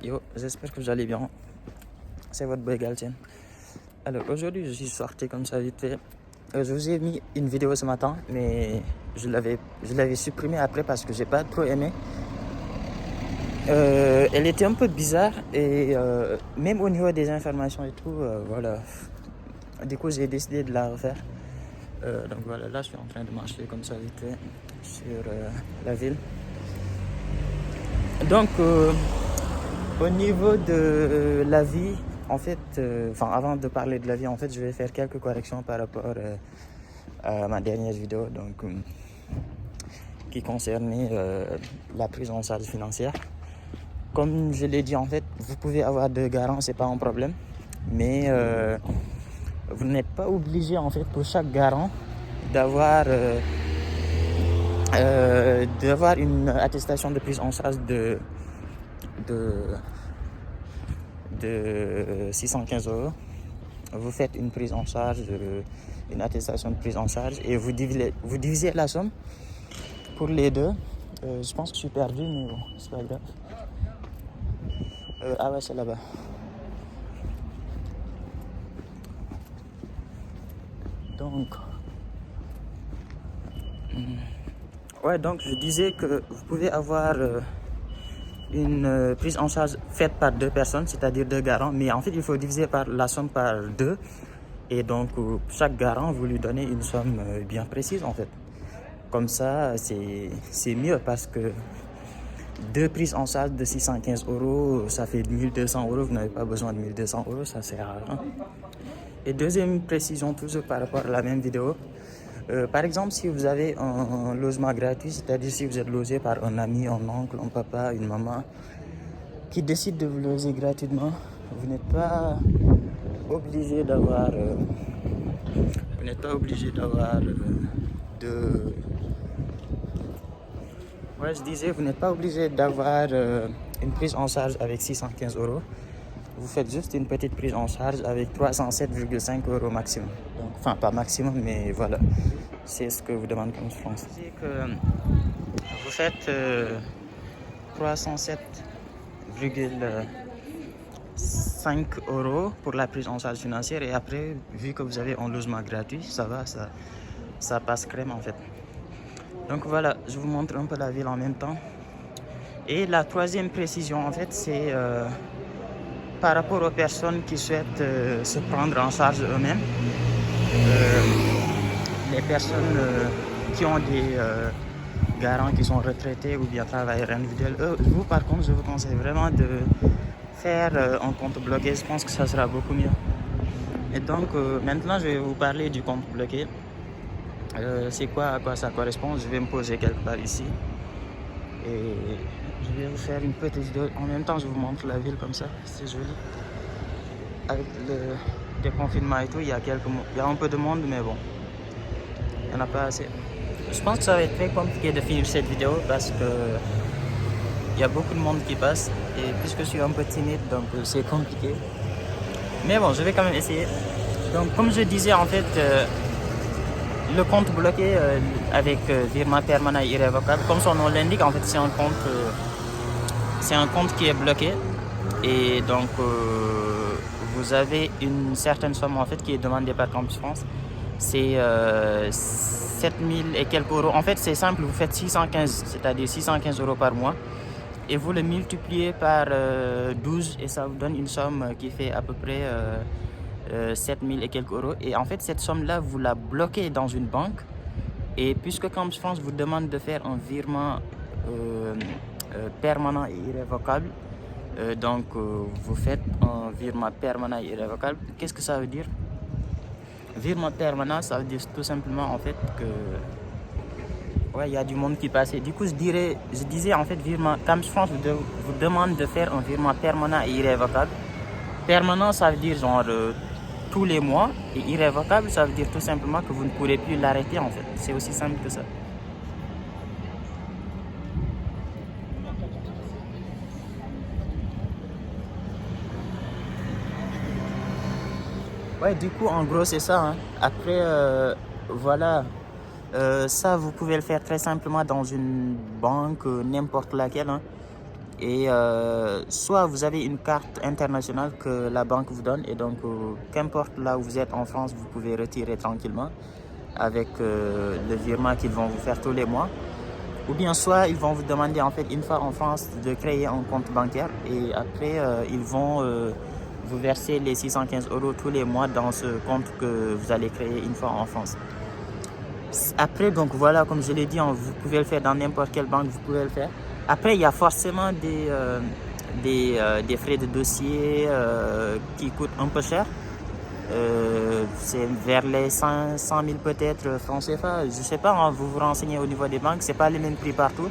Yo, j'espère que vous allez bien. C'est votre boy Galtian. Alors aujourd'hui, je suis sorti comme ça vite fait. Je vous ai mis une vidéo ce matin, mais je l'avais supprimée après parce que j'ai pas trop aimé. Elle était un peu bizarre et même au niveau des informations et tout, voilà. Du coup, j'ai décidé de la refaire. Donc voilà, là, je suis en train de marcher comme ça vite fait sur la ville. Donc, au niveau de la vie, en fait, avant de parler de la vie, en fait, je vais faire quelques corrections par rapport à ma dernière vidéo, donc qui concernait la prise en charge financière. Comme je l'ai dit, en fait, vous pouvez avoir deux garants, c'est pas un problème, mais vous n'êtes pas obligé, en fait, pour chaque garant d'avoir une attestation de prise en charge de 615 €. Vous faites une prise en charge, une attestation de prise en charge et vous divisez la somme pour les deux. Je pense que je suis perdu, mais bon, c'est pas grave. Ah ouais, c'est là-bas. Donc, donc je disais que vous pouvez avoir une prise en charge faite par deux personnes, c'est-à-dire deux garants, mais en fait il faut diviser la somme par deux, et donc chaque garant vous lui donnez une somme bien précise en fait. Comme ça c'est mieux parce que deux prises en charge de 615 €, ça fait 1200 €, vous n'avez pas besoin de 1200 €, ça sert à rien. Et deuxième précision, toujours par rapport à la même vidéo, par exemple, si vous avez un logement gratuit, c'est-à-dire si vous êtes logé par un ami, un oncle, un papa, une maman, qui décide de vous loger gratuitement, vous n'êtes pas obligé d'avoir vous n'êtes pas obligé d'avoir une prise en charge avec 615 €. Vous faites juste une petite prise en charge avec 307,5 € maximum. Donc, enfin, pas maximum, mais voilà. C'est ce que vous demande comme France. C'est que vous faites 307,5 € pour la prise en charge financière. Et après, vu que vous avez un logement gratuit, ça va, ça passe crème en fait. Donc voilà, je vous montre un peu la ville en même temps. Et la troisième précision en fait, c'est par rapport aux personnes qui souhaitent se prendre en charge eux-mêmes. Les personnes qui ont des garants qui sont retraités ou bien travailleurs individuels, vous par contre, je vous conseille vraiment de faire un compte bloqué. Je pense que ça sera beaucoup mieux. Et donc maintenant, je vais vous parler du compte bloqué. C'est quoi, à quoi ça correspond? Je vais me poser quelque part ici et je vais vous faire une petite vidéo. En même temps, je vous montre la ville comme ça, c'est joli. Avec le déconfinement et tout, il y a un peu de monde, mais bon, il n'y en a pas assez. Je pense que ça va être très compliqué de finir cette vidéo parce que il y a beaucoup de monde qui passe et puisque je suis un peu timide, donc c'est compliqué. Mais bon, je vais quand même essayer. Donc comme je disais en fait, le compte bloqué avec virement permanent et irrévocable, comme son nom l'indique, en fait c'est un compte qui est bloqué et donc vous avez une certaine somme en fait qui est demandée par Campus France. C'est 7000 et quelques euros. En fait, c'est simple, vous faites 615, c'est-à-dire 615 € par mois. Et vous le multipliez par 12 et ça vous donne une somme qui fait à peu près 7000 et quelques euros. Et en fait, cette somme-là, vous la bloquez dans une banque. Et puisque Campus France vous demande de faire un virement permanent et irrévocable, donc vous faites un virement permanent et irrévocable. Qu'est-ce que ça veut dire? Virement permanent, ça veut dire tout simplement en fait que il y a du monde qui passe. Du coup, je disais en fait virement. Campus France vous demande de faire un virement permanent et irrévocable. Permanent, ça veut dire genre tous les mois, et irrévocable, ça veut dire tout simplement que vous ne pourrez plus l'arrêter en fait. C'est aussi simple que ça. Ouais, du coup, en gros, c'est ça. Hein. Après, voilà. Ça, vous pouvez le faire très simplement dans une banque, n'importe laquelle. Hein. Et soit vous avez une carte internationale que la banque vous donne et donc qu'importe là où vous êtes en France, vous pouvez retirer tranquillement avec le virement qu'ils vont vous faire tous les mois. Ou bien soit ils vont vous demander en fait une fois en France de créer un compte bancaire et après ils vont vous verser les 615 € tous les mois dans ce compte que vous allez créer une fois en France. Après donc voilà, comme je l'ai dit, vous pouvez le faire dans n'importe quelle banque, vous pouvez le faire. Après il y a forcément des frais de dossier qui coûtent un peu cher. C'est vers les 100 000 peut-être francs CFA, je sais pas, hein, vous vous renseignez au niveau des banques, c'est pas les mêmes prix partout.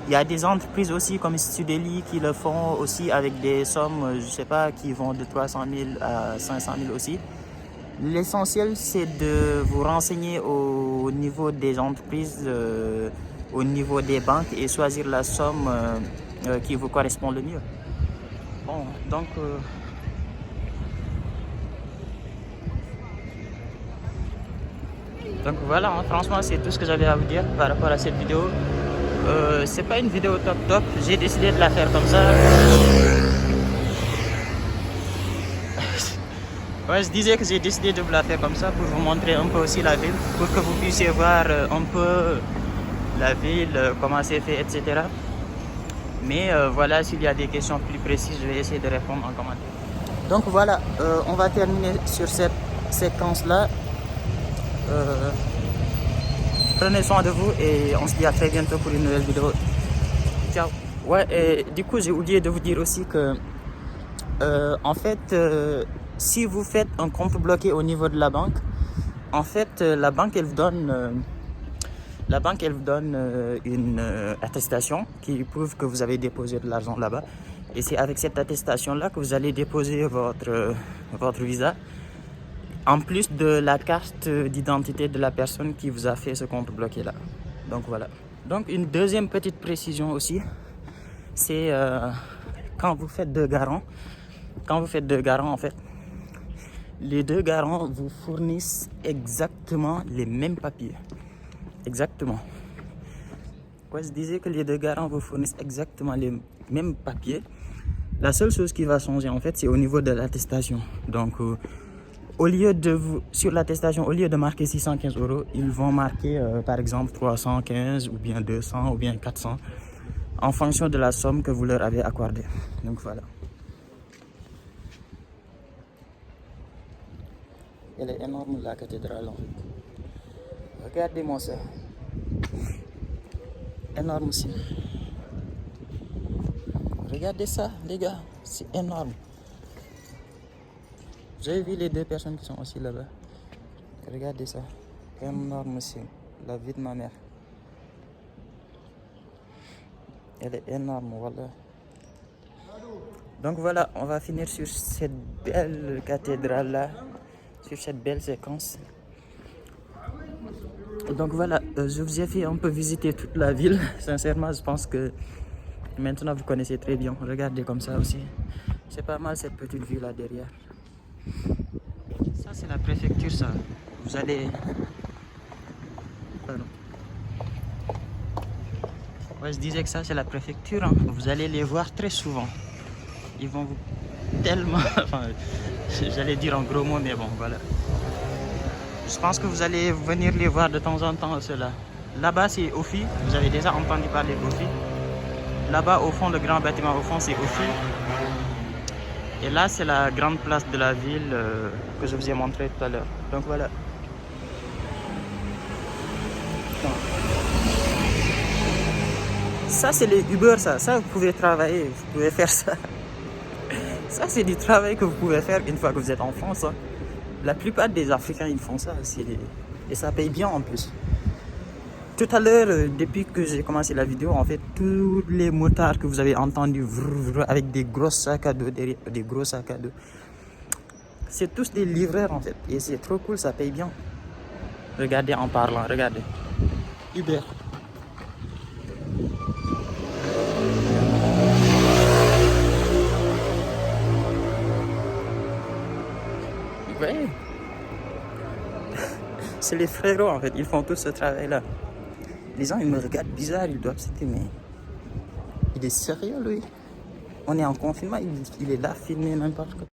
Il y a des entreprises aussi comme Studeli qui le font aussi avec des sommes, je sais pas, qui vont de 300 000 à 500 000 aussi. L'essentiel c'est de vous renseigner au niveau des entreprises, au niveau des banques et choisir la somme qui vous correspond le mieux. Bon, donc voilà, hein, franchement c'est tout ce que j'avais à vous dire par rapport à cette vidéo. C'est pas une vidéo top, j'ai décidé de la faire comme ça. Ouais, je disais que j'ai décidé de vous la faire comme ça pour vous montrer un peu aussi la ville, pour que vous puissiez voir un peu la ville, comment c'est fait, etc. Mais voilà, s'il y a des questions plus précises, je vais essayer de répondre en commentaire. Donc voilà, on va terminer sur cette séquence-là. Prenez soin de vous et on se dit à très bientôt pour une nouvelle vidéo. Ciao. Ouais, et du coup j'ai oublié de vous dire aussi que en fait si vous faites un compte bloqué au niveau de la banque, en fait la banque elle vous donne une attestation qui prouve que vous avez déposé de l'argent là-bas, et c'est avec cette attestation là que vous allez déposer votre visa, en plus de la carte d'identité de la personne qui vous a fait ce compte bloqué là. Donc voilà. Donc une deuxième petite précision aussi, c'est quand vous faites deux garants, en fait, les deux garants vous fournissent exactement les mêmes papiers. Exactement. Ouais, je disais que les deux garants vous fournissent exactement les mêmes papiers. La seule chose qui va changer en fait, c'est au niveau de l'attestation. Donc sur l'attestation, au lieu de marquer 615 €, ils vont marquer par exemple 315 ou bien 200 ou bien 400 en fonction de la somme que vous leur avez accordée. Donc voilà. Elle est énorme la cathédrale en fait. Regardez-moi ça. Énorme aussi. Regardez ça les gars, c'est énorme. Vous avez vu les deux personnes qui sont aussi là-bas? Regardez ça. Énorme aussi. La vie de ma mère. Elle est énorme, voilà. Donc voilà, on va finir sur cette belle cathédrale-là, sur cette belle séquence. Donc voilà, je vous ai fait un peu visiter toute la ville. Sincèrement, je pense que maintenant vous connaissez très bien. Regardez comme ça aussi. C'est pas mal cette petite vue là derrière. Ça c'est la préfecture, ça. Vous allez... Pardon. Ouais, je disais que ça c'est la préfecture, hein. Vous allez les voir très souvent. Ils vont vous tellement... Enfin, j'allais dire en gros mots, mais bon, voilà. Je pense que vous allez venir les voir de temps en temps, ceux-là. Là-bas c'est Ofi, vous avez déjà entendu parler d'Ofi. Là-bas au fond, le grand bâtiment au fond c'est Ofi. Et là c'est la grande place de la ville que je vous ai montré tout à l'heure. Donc voilà. Ça c'est les Uber, ça vous pouvez travailler, vous pouvez faire ça. Ça c'est du travail que vous pouvez faire une fois que vous êtes en France, hein. La plupart des Africains ils font ça, et ça paye bien en plus. Tout à l'heure, depuis que j'ai commencé la vidéo, en fait, tous les motards que vous avez entendus avec des gros sacs à dos derrière, des gros sacs à dos, c'est tous des livreurs en fait, et c'est trop cool, ça paye bien. Regardez en parlant, regardez. Uber. Ouais. C'est les frérots en fait, ils font tout ce travail-là. Les gens ils me regardent bizarre, ils doivent se dire mais il est sérieux lui. On est en confinement, il est là, filmé n'importe quoi.